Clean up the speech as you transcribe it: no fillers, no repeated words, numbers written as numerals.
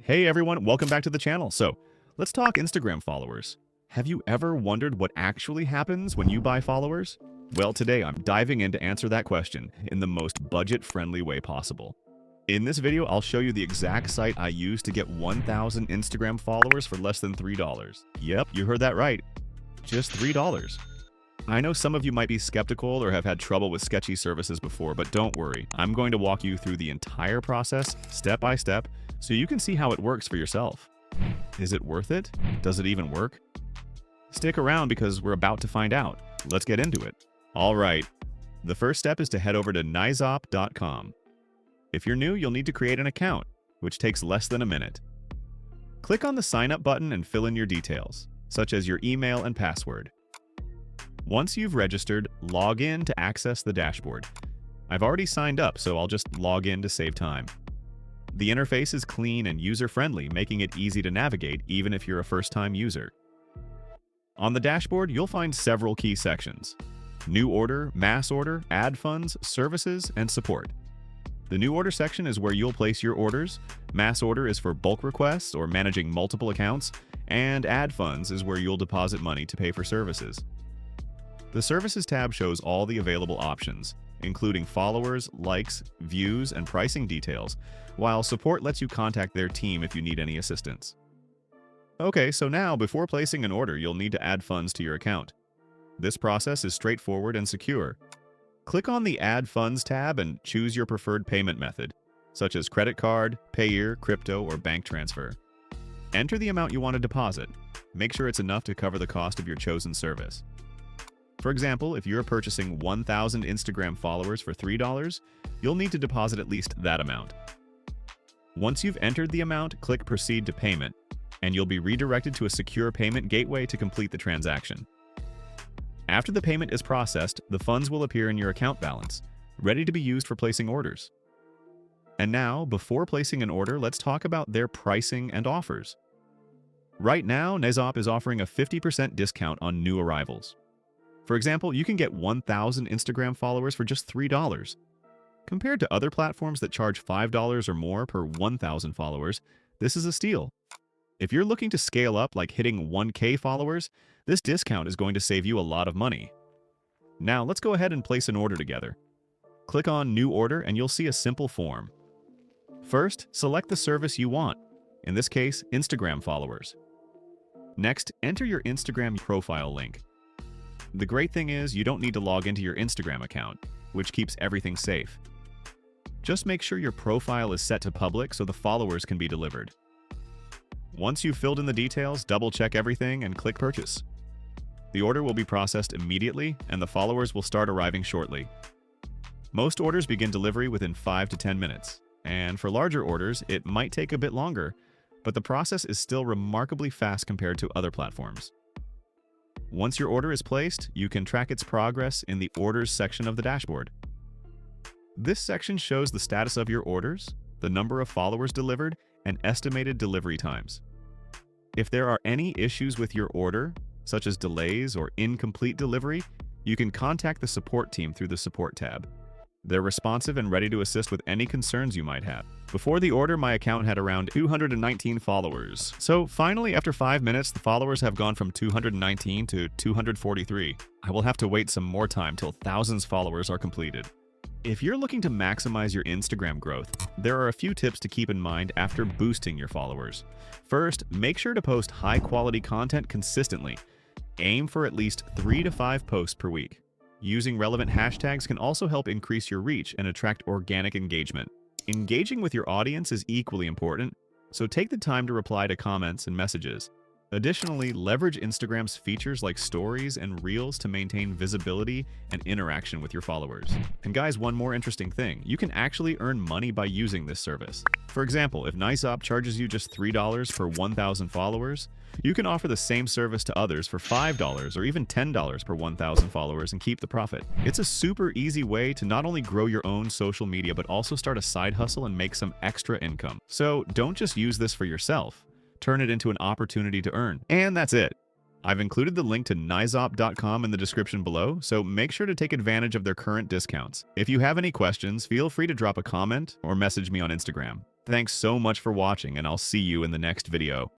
Hey everyone, welcome back to the channel. So, let's talk Instagram followers. Have you ever wondered what actually happens when you buy followers? Well, today I'm diving in to answer that question in the most budget-friendly way possible. In this video, I'll show you the exact site I used to get 1,000 Instagram followers for less than $3. Yep, you heard that right. Just $3. I know some of you might be skeptical or have had trouble with sketchy services before, but don't worry. I'm going to walk you through the entire process, step by step, so you can see how it works for yourself. Is it worth it? Does it even work? Stick around because we're about to find out. Let's get into it. All right. The first step is to head over to nizop.com. If you're new, you'll need to create an account, which takes less than a minute. Click on the sign up button and fill in your details, such as your email and password. Once you've registered, log in to access the dashboard. I've already signed up, so I'll just log in to save time. The interface is clean and user-friendly, making it easy to navigate even if you're a first-time user. On the dashboard, you'll find several key sections: New Order, Mass Order, Ad Funds, Services, and Support. The New Order section is where you'll place your orders, Mass Order is for bulk requests or managing multiple accounts, and Ad Funds is where you'll deposit money to pay for services. The Services tab shows all the available options, including followers, likes, views, and pricing details, while Support lets you contact their team if you need any assistance. Okay, so now, before placing an order, you'll need to add funds to your account. This process is straightforward and secure. Click on the Add Funds tab and choose your preferred payment method, such as credit card, Payeer, crypto, or bank transfer. Enter the amount you want to deposit. Make sure it's enough to cover the cost of your chosen service. For example, if you're purchasing 1,000 Instagram followers for $3, you'll need to deposit at least that amount. Once you've entered the amount, click Proceed to Payment, and you'll be redirected to a secure payment gateway to complete the transaction. After the payment is processed, the funds will appear in your account balance, ready to be used for placing orders. And now, before placing an order, let's talk about their pricing and offers. Right now, Nizop is offering a 50% discount on new arrivals. For example, you can get 1,000 Instagram followers for just $3. Compared to other platforms that charge $5 or more per 1,000 followers, this is a steal. If you're looking to scale up, like hitting 1K followers, this discount is going to save you a lot of money. Now, let's go ahead and place an order together. Click on New Order and you'll see a simple form. First, select the service you want, in this case, Instagram followers. Next, enter your Instagram profile link. The great thing is you don't need to log into your Instagram account, which keeps everything safe. Just make sure your profile is set to public so the followers can be delivered. Once you've filled in the details, double-check everything and click Purchase. The order will be processed immediately and the followers will start arriving shortly. Most orders begin delivery within 5 to 10 minutes, and for larger orders, it might take a bit longer, but the process is still remarkably fast compared to other platforms. Once your order is placed, you can track its progress in the Orders section of the dashboard. This section shows the status of your orders, the number of followers delivered, and estimated delivery times. If there are any issues with your order, such as delays or incomplete delivery, you can contact the support team through the Support tab. They're responsive and ready to assist with any concerns you might have. Before the order, my account had around 219 followers. So finally, after 5 minutes, the followers have gone from 219 to 243. I will have to wait some more time till thousands of followers are completed. If you're looking to maximize your Instagram growth, there are a few tips to keep in mind after boosting your followers. First, make sure to post high-quality content consistently. Aim for at least 3 to 5 posts per week. Using relevant hashtags can also help increase your reach and attract organic engagement. Engaging with your audience is equally important, so take the time to reply to comments and messages. Additionally, leverage Instagram's features like stories and reels to maintain visibility and interaction with your followers. And guys, one more interesting thing, you can actually earn money by using this service. For example, if Nizop charges you just $3 per 1,000 followers, you can offer the same service to others for $5 or even $10 per 1,000 followers and keep the profit. It's a super easy way to not only grow your own social media, but also start a side hustle and make some extra income. So don't just use this for yourself. Turn it into an opportunity to earn. And that's it. I've included the link to nizop.com in the description below, so make sure to take advantage of their current discounts. If you have any questions, feel free to drop a comment or message me on Instagram. Thanks so much for watching, and I'll see you in the next video.